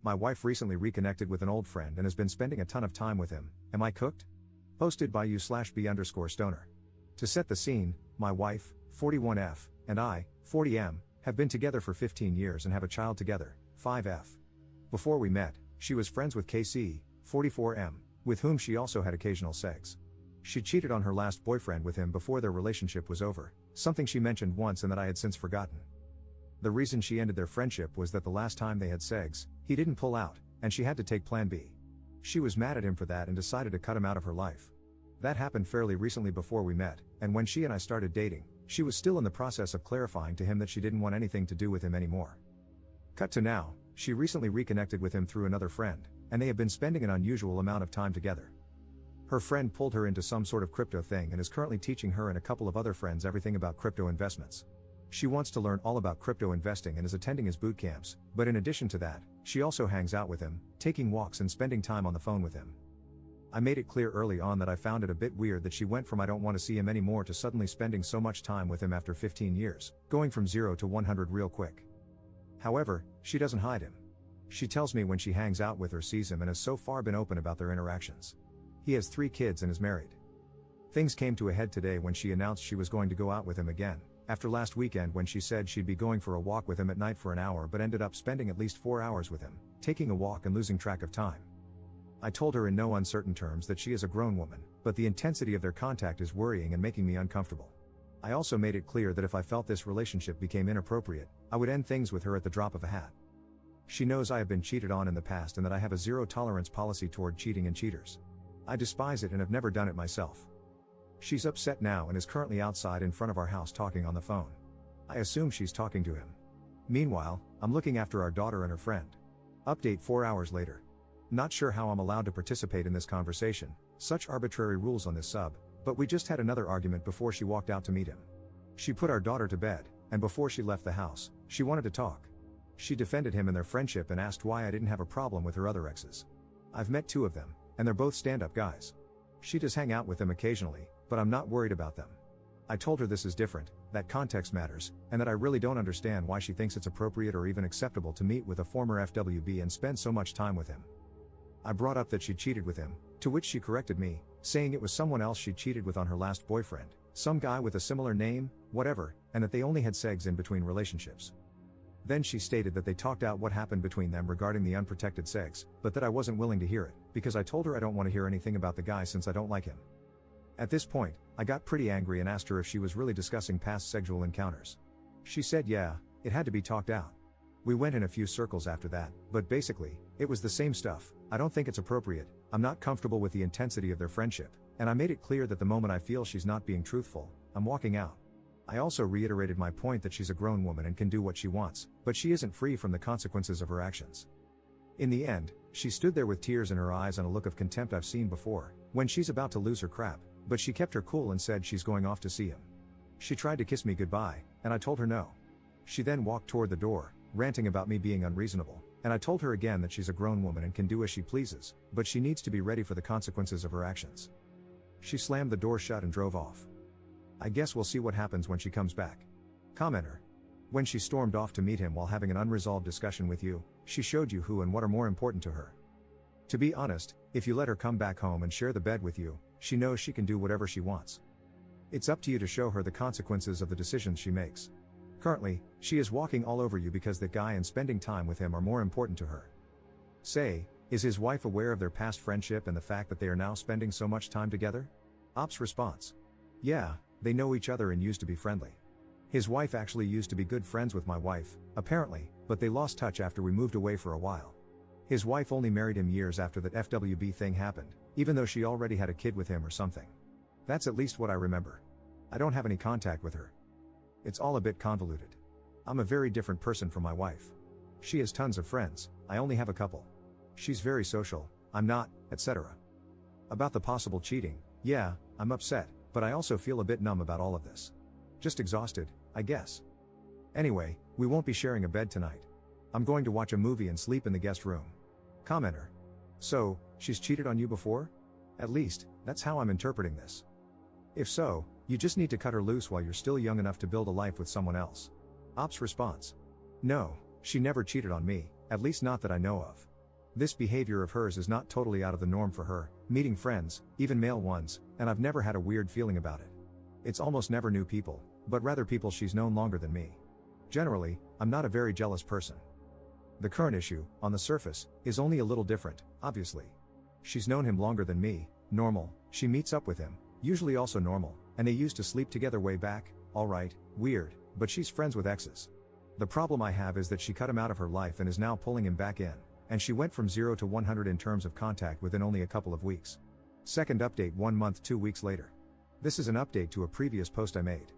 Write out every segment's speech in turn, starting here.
My wife recently reconnected with an old friend and has been spending a ton of time with him. Am I cooked? Posted by u/b_stoner. To set the scene, my wife, 41F, and I, 40M, have been together for 15 years and have a child together, 5F. Before we met, she was friends with KC, 44M, with whom she also had occasional sex. She cheated on her last boyfriend with him before their relationship was over, something she mentioned once and that I had since forgotten. The reason she ended their friendship was that the last time they had sex, he didn't pull out, and she had to take plan B. She was mad at him for that and decided to cut him out of her life. That happened fairly recently before we met, and when she and I started dating, she was still in the process of clarifying to him that she didn't want anything to do with him anymore. Cut to now, she recently reconnected with him through another friend, and they have been spending an unusual amount of time together. Her friend pulled her into some sort of crypto thing and is currently teaching her and a couple of other friends everything about crypto investments. She wants to learn all about crypto investing and is attending his boot camps, but in addition to that, she also hangs out with him, taking walks and spending time on the phone with him. I made it clear early on that I found it a bit weird that she went from I don't want to see him anymore to suddenly spending so much time with him after 15 years, going from 0 to 100 real quick. However, she doesn't hide him. She tells me when she hangs out with or sees him and has so far been open about their interactions. He has 3 kids and is married. Things came to a head today when she announced she was going to go out with him again, after last weekend when she said she'd be going for a walk with him at night for an hour but ended up spending at least 4 hours with him, taking a walk and losing track of time. I told her in no uncertain terms that she is a grown woman, but the intensity of their contact is worrying and making me uncomfortable. I also made it clear that if I felt this relationship became inappropriate, I would end things with her at the drop of a hat. She knows I have been cheated on in the past and that I have a zero-tolerance policy toward cheating and cheaters. I despise it and have never done it myself. She's upset now and is currently outside in front of our house talking on the phone. I assume she's talking to him. Meanwhile, I'm looking after our daughter and her friend. Update 4 hours later. Not sure how I'm allowed to participate in this conversation, such arbitrary rules on this sub, but we just had another argument before she walked out to meet him. She put our daughter to bed, and before she left the house, she wanted to talk. She defended him and their friendship and asked why I didn't have a problem with her other exes. I've met 2 of them, and they're both stand-up guys. She does hang out with them occasionally, but I'm not worried about them. I told her this is different, that context matters, and that I really don't understand why she thinks it's appropriate or even acceptable to meet with a former FWB and spend so much time with him. I brought up that she cheated with him, to which she corrected me, saying it was someone else she cheated with on her last boyfriend, some guy with a similar name, whatever, and that they only had sex in between relationships. Then she stated that they talked out what happened between them regarding the unprotected sex, but that I wasn't willing to hear it, because I told her I don't want to hear anything about the guy since I don't like him. At this point, I got pretty angry and asked her if she was really discussing past sexual encounters. She said yeah, it had to be talked out. We went in a few circles after that, but basically, it was the same stuff. I don't think it's appropriate, I'm not comfortable with the intensity of their friendship, and I made it clear that the moment I feel she's not being truthful, I'm walking out. I also reiterated my point that she's a grown woman and can do what she wants, but she isn't free from the consequences of her actions. In the end, she stood there with tears in her eyes and a look of contempt I've seen before, when she's about to lose her crap, but she kept her cool and said she's going off to see him. She tried to kiss me goodbye, and I told her no. She then walked toward the door, ranting about me being unreasonable, and I told her again that she's a grown woman and can do as she pleases, but she needs to be ready for the consequences of her actions. She slammed the door shut and drove off. I guess we'll see what happens when she comes back. Commenter. When she stormed off to meet him while having an unresolved discussion with you, she showed you who and what are more important to her. To be honest, if you let her come back home and share the bed with you, she knows she can do whatever she wants. It's up to you to show her the consequences of the decisions she makes. Currently, she is walking all over you because that guy and spending time with him are more important to her. Say, is his wife aware of their past friendship and the fact that they are now spending so much time together? Op's response. Yeah, they know each other and used to be friendly. His wife actually used to be good friends with my wife, apparently, but they lost touch after we moved away for a while. His wife only married him years after that FWB thing happened, even though she already had a kid with him or something. That's at least what I remember. I don't have any contact with her. It's all a bit convoluted. I'm a very different person from my wife. She has tons of friends, I only have a couple. She's very social, I'm not, etc. About the possible cheating, yeah, I'm upset, but I also feel a bit numb about all of this. Just exhausted, I guess. Anyway, we won't be sharing a bed tonight. I'm going to watch a movie and sleep in the guest room. Commenter. So, she's cheated on you before? At least, that's how I'm interpreting this. If so, you just need to cut her loose while you're still young enough to build a life with someone else. Op's response. No, she never cheated on me, at least not that I know of. This behavior of hers is not totally out of the norm for her, meeting friends, even male ones, and I've never had a weird feeling about it. It's almost never new people, but rather people she's known longer than me. Generally, I'm not a very jealous person. The current issue, on the surface, is only a little different, obviously. She's known him longer than me, normal, she meets up with him, usually also normal, and they used to sleep together way back, alright, weird, but she's friends with exes. The problem I have is that she cut him out of her life and is now pulling him back in, and she went from 0 to 100 in terms of contact within only a couple of weeks. Second update 1 month 2 weeks later. This is an update to a previous post I made.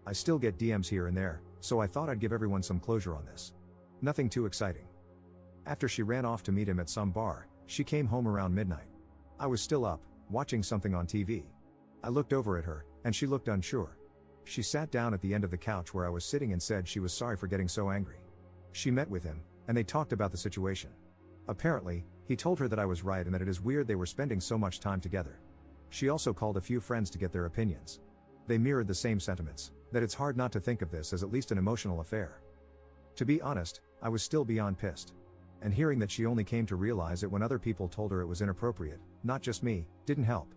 I still get DMs here and there, so I thought I'd give everyone some closure on this. Nothing too exciting. After she ran off to meet him at some bar, she came home around midnight. I was still up, watching something on TV. I looked over at her, and she looked unsure. She sat down at the end of the couch where I was sitting and said she was sorry for getting so angry. She met with him, and they talked about the situation. Apparently, he told her that I was right and that it is weird they were spending so much time together. She also called a few friends to get their opinions. They mirrored the same sentiments, that it's hard not to think of this as at least an emotional affair. To be honest, I was still beyond pissed. And hearing that she only came to realize it when other people told her it was inappropriate, not just me, didn't help.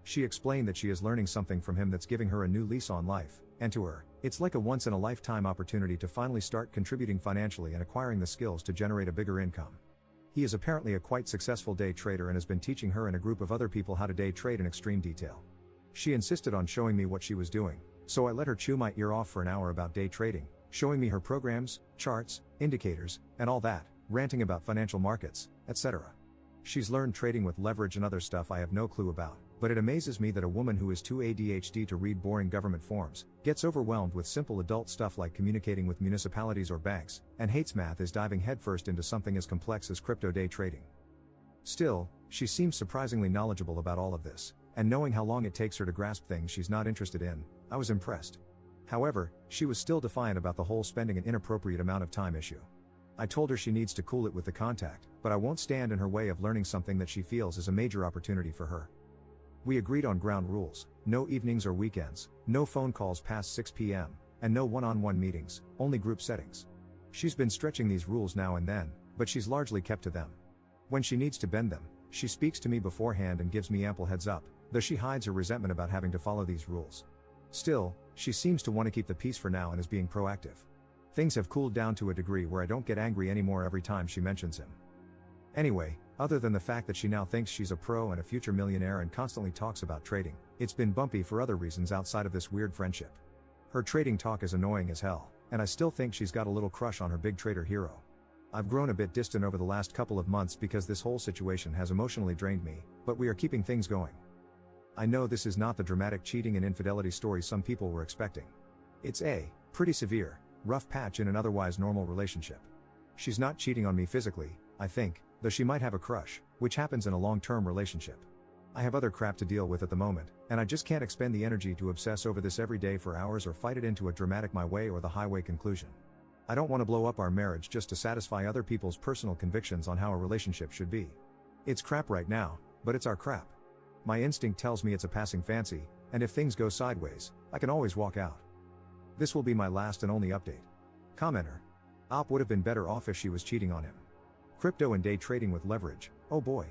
She explained that she is learning something from him that's giving her a new lease on life, and to her, it's like a once-in-a-lifetime opportunity to finally start contributing financially and acquiring the skills to generate a bigger income. He is apparently a quite successful day trader and has been teaching her and a group of other people how to day trade in extreme detail. She insisted on showing me what she was doing, so I let her chew my ear off for an hour about day trading, showing me her programs, charts, indicators, and all that, ranting about financial markets, etc. She's learned trading with leverage and other stuff I have no clue about, but it amazes me that a woman who is too ADHD to read boring government forms, gets overwhelmed with simple adult stuff like communicating with municipalities or banks, and hates math is diving headfirst into something as complex as crypto day trading. Still, she seems surprisingly knowledgeable about all of this, and knowing how long it takes her to grasp things she's not interested in, I was impressed. However, she was still defiant about the whole spending an inappropriate amount of time issue. I told her she needs to cool it with the contact, but I won't stand in her way of learning something that she feels is a major opportunity for her. We agreed on ground rules: no evenings or weekends, no phone calls past 6 p.m., and no one-on-one meetings, only group settings. She's been stretching these rules now and then, but she's largely kept to them. When she needs to bend them, she speaks to me beforehand and gives me ample heads up, though she hides her resentment about having to follow these rules. Still, she seems to want to keep the peace for now and is being proactive. Things have cooled down to a degree where I don't get angry anymore every time she mentions him. Anyway, other than the fact that she now thinks she's a pro and a future millionaire and constantly talks about trading, it's been bumpy for other reasons outside of this weird friendship. Her trading talk is annoying as hell, and I still think she's got a little crush on her big trader hero. I've grown a bit distant over the last couple of months because this whole situation has emotionally drained me, but we are keeping things going. I know this is not the dramatic cheating and infidelity story some people were expecting. It's a pretty severe, rough patch in an otherwise normal relationship. She's not cheating on me physically, I think, though she might have a crush, which happens in a long-term relationship. I have other crap to deal with at the moment, and I just can't expend the energy to obsess over this every day for hours or fight it into a dramatic my way or the highway conclusion. I don't want to blow up our marriage just to satisfy other people's personal convictions on how a relationship should be. It's crap right now, but it's our crap. My instinct tells me it's a passing fancy, and if things go sideways, I can always walk out. This will be my last and only update. Commenter. Op would have been better off if she was cheating on him. Crypto and day trading with leverage, oh boy.